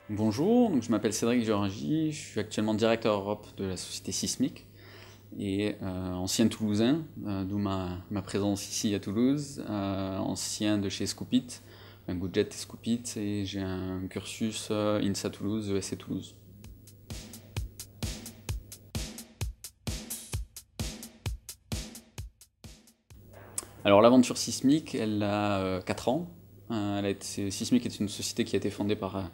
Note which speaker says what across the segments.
Speaker 1: Bonjour, donc je m'appelle Cédric Georgi, je suis actuellement directeur Europe de la société Sismic et ancien Toulousain, d'où ma présence ici à Toulouse, ancien de chez Scoopit, Goodjet et Scoopit, et j'ai un cursus INSA Toulouse, ESC Toulouse. Alors l'aventure Sismic, elle a 4 ans. Sismic est une société qui a été fondée par un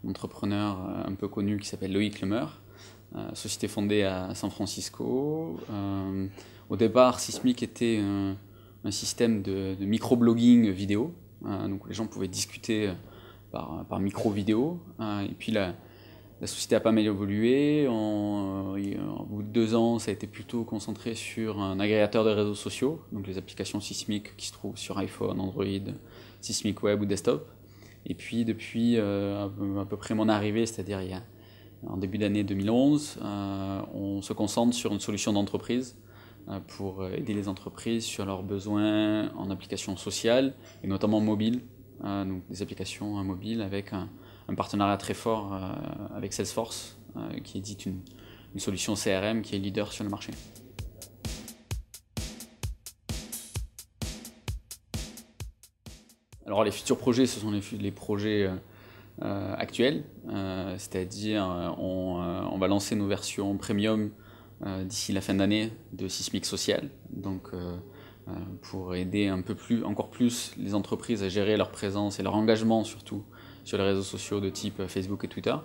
Speaker 1: entrepreneur un peu connu qui s'appelle Loïc Lemer. Société fondée à San Francisco. Au départ, Sismic était un système de microblogging vidéo. Donc les gens pouvaient discuter par micro-vidéo. Et puis la société a pas mal évolué. Au bout de 2 ans, ça a été plutôt concentré sur un agrégateur de réseaux sociaux, donc les applications Sismic qui se trouvent sur iPhone, Android, Sismic Web ou Desktop. Et puis depuis à peu près mon arrivée, c'est-à-dire en début d'année 2011, on se concentre sur une solution d'entreprise pour aider les entreprises sur leurs besoins en applications sociales et notamment mobiles, donc des applications mobiles avec un partenariat très fort avec Salesforce qui édite une solution CRM qui est leader sur le marché. Alors les futurs projets, ce sont les projets actuels, c'est-à-dire on va lancer nos versions premium d'ici la fin d'année de Sismic Social, donc pour aider encore plus les entreprises à gérer leur présence et leur engagement surtout sur les réseaux sociaux de type Facebook et Twitter.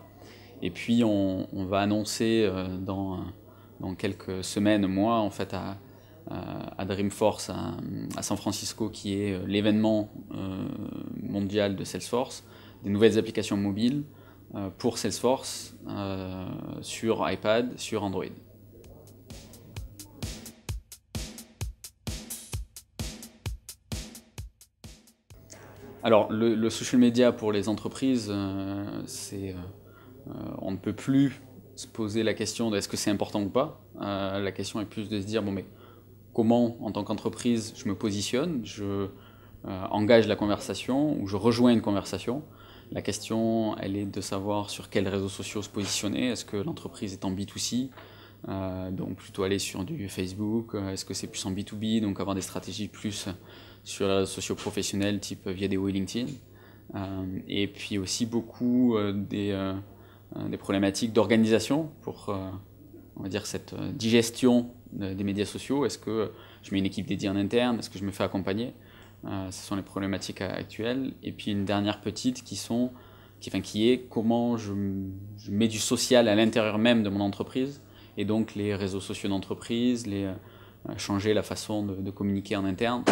Speaker 1: Et puis on va annoncer dans quelques semaines, mois, en fait, à Dreamforce à San Francisco, qui est l'événement mondial de Salesforce, des nouvelles applications mobiles pour Salesforce sur iPad, sur Android. Alors le social media pour les entreprises, on ne peut plus se poser la question de est-ce que c'est important ou pas. La question est plus de se dire bon mais comment en tant qu'entreprise je me positionne, je engage la conversation ou je rejoins une conversation. La question elle est de savoir sur quels réseaux sociaux se positionner. Est-ce que l'entreprise est en B2C, donc plutôt aller sur du Facebook, est-ce que c'est plus en B2B, donc avoir des stratégies plus sur les réseaux sociaux professionnels type Viadeo et LinkedIn. Et puis aussi beaucoup des problématiques d'organisation pour on va dire cette digestion des médias sociaux. Est-ce que je mets une équipe dédiée en interne? Est-ce que je me fais accompagner? Ce sont les problématiques actuelles. Et puis une dernière petite qui est comment je mets du social à l'intérieur même de mon entreprise, et donc les réseaux sociaux d'entreprise, changer la façon de communiquer en interne,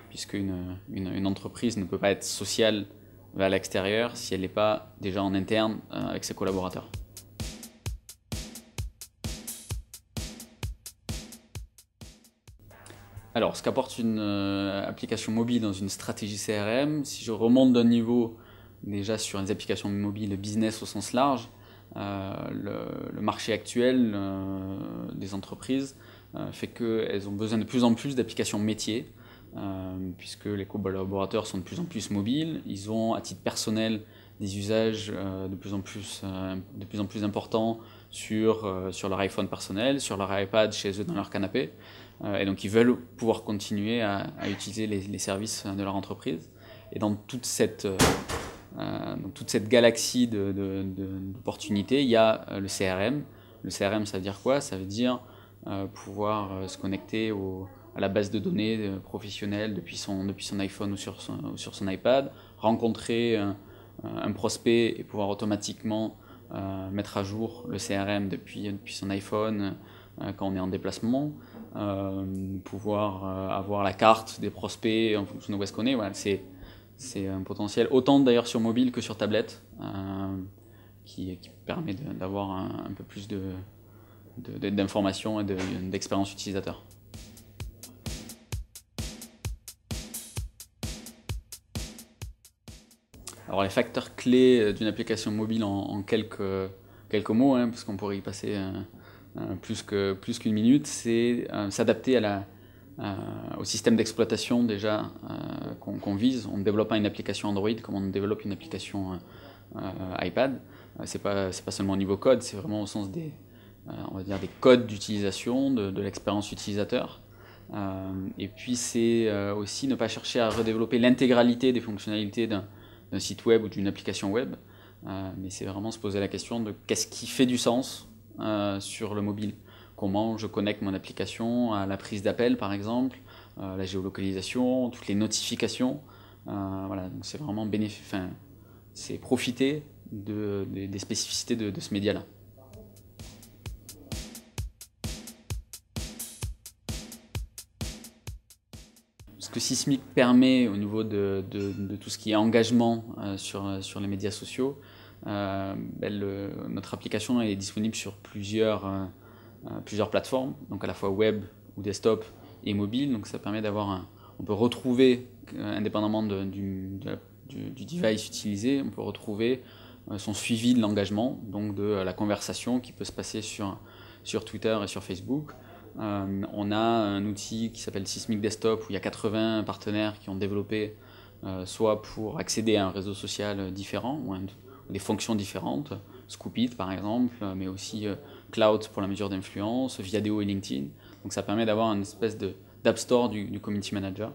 Speaker 1: puisque une entreprise ne peut pas être sociale vers l'extérieur si elle n'est pas déjà en interne avec ses collaborateurs. Alors, ce qu'apporte une application mobile dans une stratégie CRM, si je remonte d'un niveau déjà sur les applications mobiles business au sens large, le marché actuel des entreprises fait qu'elles ont besoin de plus en plus d'applications métiers, puisque les collaborateurs sont de plus en plus mobiles. Ils ont à titre personnel des usages de plus en plus importants sur leur iPhone personnel, sur leur iPad chez eux dans leur canapé. Et donc ils veulent pouvoir continuer à utiliser les services de leur entreprise. Et dans toute cette galaxie d'opportunités, il y a le CRM. Le CRM, ça veut dire quoi? Ça veut dire pouvoir se connecter à la base de données professionnelle depuis son iPhone ou sur son iPad, rencontrer un prospect et pouvoir automatiquement mettre à jour le CRM depuis son iPhone quand on est en déplacement, pouvoir avoir la carte des prospects en fonction de où est-ce qu'on est. Voilà, c'est un potentiel, autant d'ailleurs sur mobile que sur tablette, qui permet d'avoir un peu plus d'informations et d'expérience utilisateur. Alors les facteurs clés d'une application mobile en quelques mots, hein, parce qu'on pourrait y passer plus qu'une minute, c'est s'adapter au système d'exploitation déjà qu'on vise. On ne développe pas une application Android comme on développe une application iPad. C'est pas seulement au niveau code, c'est vraiment au sens des, on va dire des codes d'utilisation, de l'expérience utilisateur. Et puis c'est aussi ne pas chercher à redévelopper l'intégralité des fonctionnalités d'un site web ou d'une application web, mais c'est vraiment se poser la question de qu'est-ce qui fait du sens sur le mobile. Comment je connecte mon application à la prise d'appel par exemple, la géolocalisation, toutes les notifications. Voilà, donc c'est vraiment c'est profiter des spécificités de ce média-là. Ce que Sismic permet au niveau de tout ce qui est engagement sur les médias sociaux, notre application est disponible sur plusieurs plateformes, donc à la fois web ou desktop et mobile, donc ça permet on peut retrouver, indépendamment du device utilisé, on peut retrouver son suivi de l'engagement, donc de la conversation qui peut se passer sur Twitter et sur Facebook. On a un outil qui s'appelle Sismic Desktop où il y a 80 partenaires qui ont développé soit pour accéder à un réseau social différent ou des fonctions différentes, Scoopit par exemple, mais aussi Cloud pour la mesure d'influence, Viadeo et LinkedIn. Donc ça permet d'avoir une espèce d'App Store du Community Manager.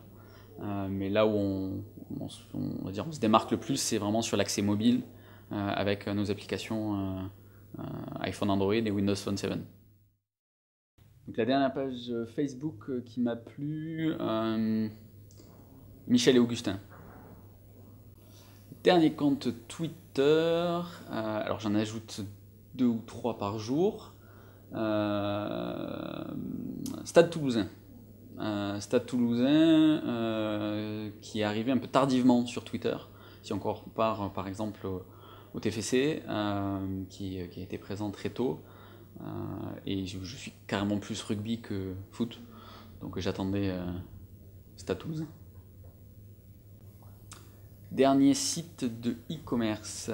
Speaker 1: Mais là où on se démarque le plus, c'est vraiment sur l'accès mobile avec nos applications iPhone, Android et Windows Phone 7. Donc la dernière page Facebook qui m'a plu, Michel et Augustin. Dernier compte Twitter, alors j'en ajoute 2 ou 3 par jour. Stade Toulousain. Stade Toulousain qui est arrivé un peu tardivement sur Twitter, si on compare par exemple au TFC, qui a été présent très tôt. Et je suis carrément plus rugby que foot, donc j'attendais Stade Toulousain. Dernier site de e-commerce,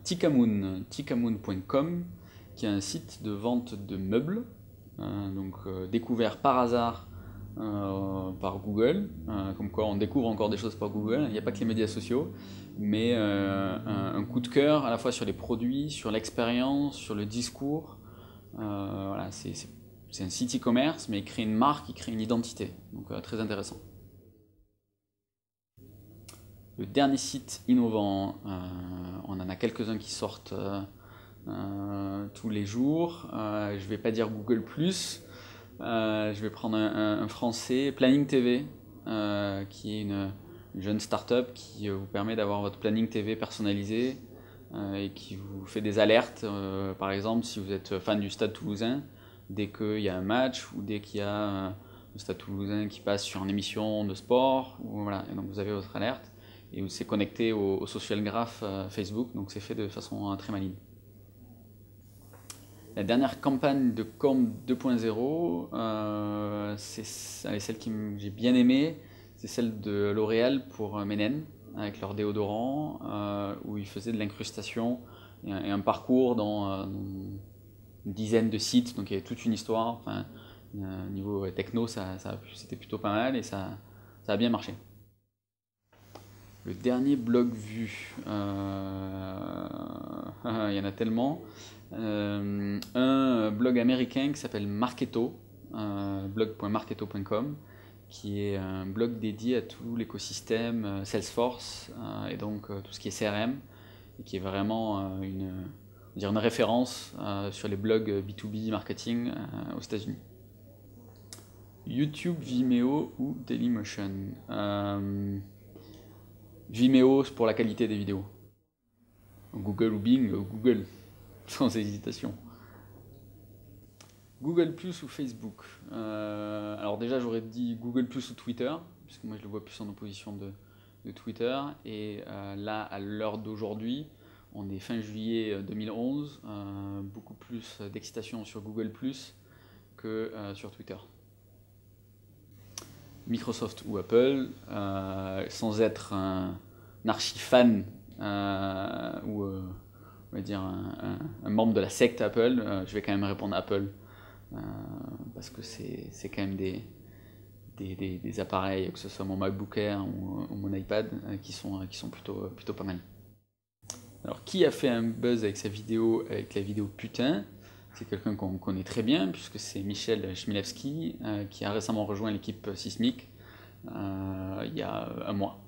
Speaker 1: tikamoon.com, qui est un site de vente de meubles, découvert par hasard par Google, comme quoi on découvre encore des choses par Google, il n'y a pas que les médias sociaux, mais un coup de cœur à la fois sur les produits, sur l'expérience, sur le discours. Voilà, c'est un site e-commerce, mais il crée une marque, il crée une identité, donc très intéressant. Le dernier site innovant, on en a quelques-uns qui sortent tous les jours. Je ne vais pas dire Google+, je vais prendre un français, Planning TV, qui est une jeune start-up qui vous permet d'avoir votre Planning TV personnalisé et qui vous fait des alertes. Par exemple, si vous êtes fan du Stade Toulousain, dès qu'il y a un match ou dès qu'il y a le Stade Toulousain qui passe sur une émission de sport, voilà, et donc vous avez votre alerte. Et c'est connecté au social graph Facebook, donc c'est fait de façon très maligne. La dernière campagne de com 2.0, c'est celle que j'ai bien aimée, c'est celle de L'Oréal pour Ménène, avec leur déodorant, où ils faisaient de l'incrustation et un parcours dans une dizaine de sites, donc il y avait toute une histoire. Enfin, niveau techno, c'était plutôt pas mal et ça a bien marché. Le dernier blog vu, il y en a tellement. Un blog américain qui s'appelle Marketo, blog.marketo.com, qui est un blog dédié à tout l'écosystème Salesforce et donc tout ce qui est CRM, et qui est vraiment une référence sur les blogs B2B marketing aux États-Unis. YouTube, Vimeo ou Dailymotion. Vimeo pour la qualité des vidéos. Google ou Bing, Google, sans hésitation. Google Plus ou Facebook. Alors déjà j'aurais dit Google Plus ou Twitter, puisque moi je le vois plus en opposition de Twitter. Et là, à l'heure d'aujourd'hui, on est fin juillet 2011, beaucoup plus d'excitation sur Google Plus que sur Twitter. Microsoft ou Apple, sans être un archi-fan ou on va dire un membre de la secte Apple, je vais quand même répondre Apple parce que c'est quand même des appareils, que ce soit mon MacBook Air ou mon iPad, qui sont plutôt pas mal. Alors, qui a fait un buzz avec sa vidéo, avec la vidéo putain? C'est quelqu'un qu'on connaît très bien, puisque c'est Michel Chmielewski, qui a récemment rejoint l'équipe Sismic il y a un mois.